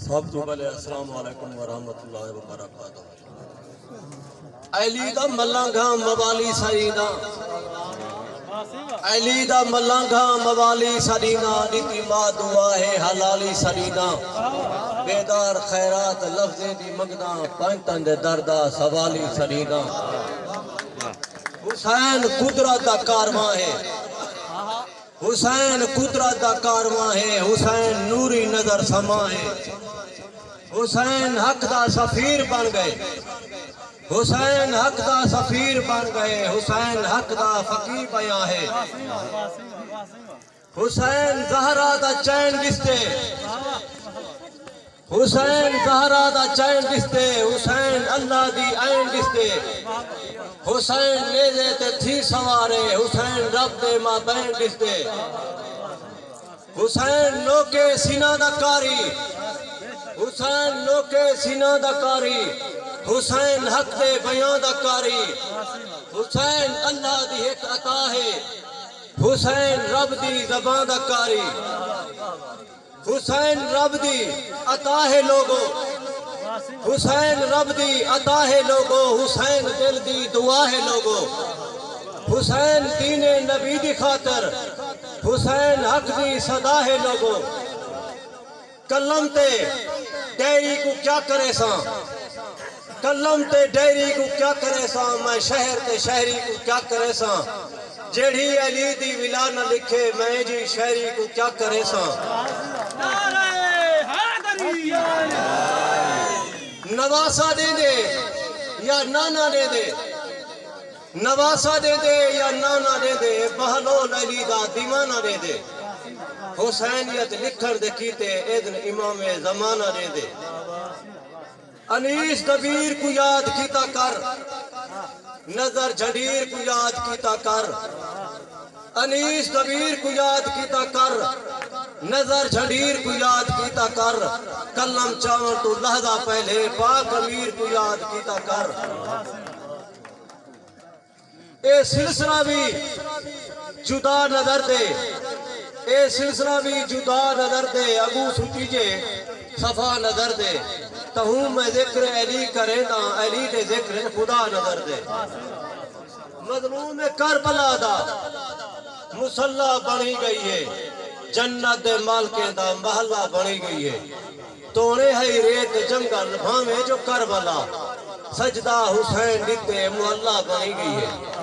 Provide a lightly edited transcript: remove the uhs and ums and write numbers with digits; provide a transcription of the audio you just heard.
سب تو پہلے السلام علیکم ورحمۃ اللہ وبرکاتہ۔ علی دا ملنگا موالی سیدہ، علی دا ملنگا موالی سرینا، نیتی ما دعا ہے حلالی سرینا، بیدار خیرات لفظ دی مگدا، پنتن دے دردہ سوالی سرینا۔ حسین قدرت دا کارواں ہے، حسین قدرت دا کارواں ہے، حسین نوری نظر سما ہے، حسین حق دا سفیر بن گئے، حسین حق دا سفیر بن گئے، حسین حق دا فقی بیاں ہے، حسین زہرا دا چین دستے، حسین زہرا دا چین دستے، حسین اللہ دی عین دستے، حسین نیزے تے تھی سوارے، حسین رب دے ماں بہن دستے، حسین لوکے سینہ دا کاری، حسین لوکے سینہ دا کاری، حسین حق دے بیان دا کاری، حسین اللہ دی ایک عطا ہے، حسین رب دی زبان دا کاری، حسین رب دی عطا ہے لوگو، حسین رب دی عطا ہے لوگو، حسین دل دی دعا ہے لوگو، حسین دین نبی دی خاطر، حسین حق دی صدا ہے لوگو۔ کلم تے ڈیری کو کیا کرے ساں، کلم تے ڈیری کو کیا کرے ساں، میں شہر تے شہری کو کیا کرے ساں، جیڑھی علی دی ولا نہ لکھے میں جی شہری کو کیا کرے ساں۔ نواسا دے دے یا نانا دے دے، نواسا دے دے یا نانا دے دے، بہلول علی دا دیوانہ دے دے، حسینیت لکھن دے کیتے اذن امام زمانہ دے دے۔ انیس دبیر کو یاد کیتا کر، نظر جھڑیر کو یاد کیتا کر، انیس دبیر کو یاد کیتا کر، نظر جھڑیر کو یاد کیتا کر، کلم چاون تو لحظہ پہلے پاک امیر کو یاد کیتا کر۔ اے سلسلہ بھی جدا نظر دے، اے سلسلہ بھی جدا نظر دے، ابو سٹیجے صفا نظر دے، تہوں میں ذکر علی کرے دا، علی دے ذکر خدا نظر دے۔ مظلوم کربلا دا مسلح بنی گئی ہے، جنت دے مالکیں دا محلہ بنی گئی ہے، توڑے ہے ریت جنگل بھامے جو کربلا، سجدہ حسین دیتے محلہ بنی گئی ہے۔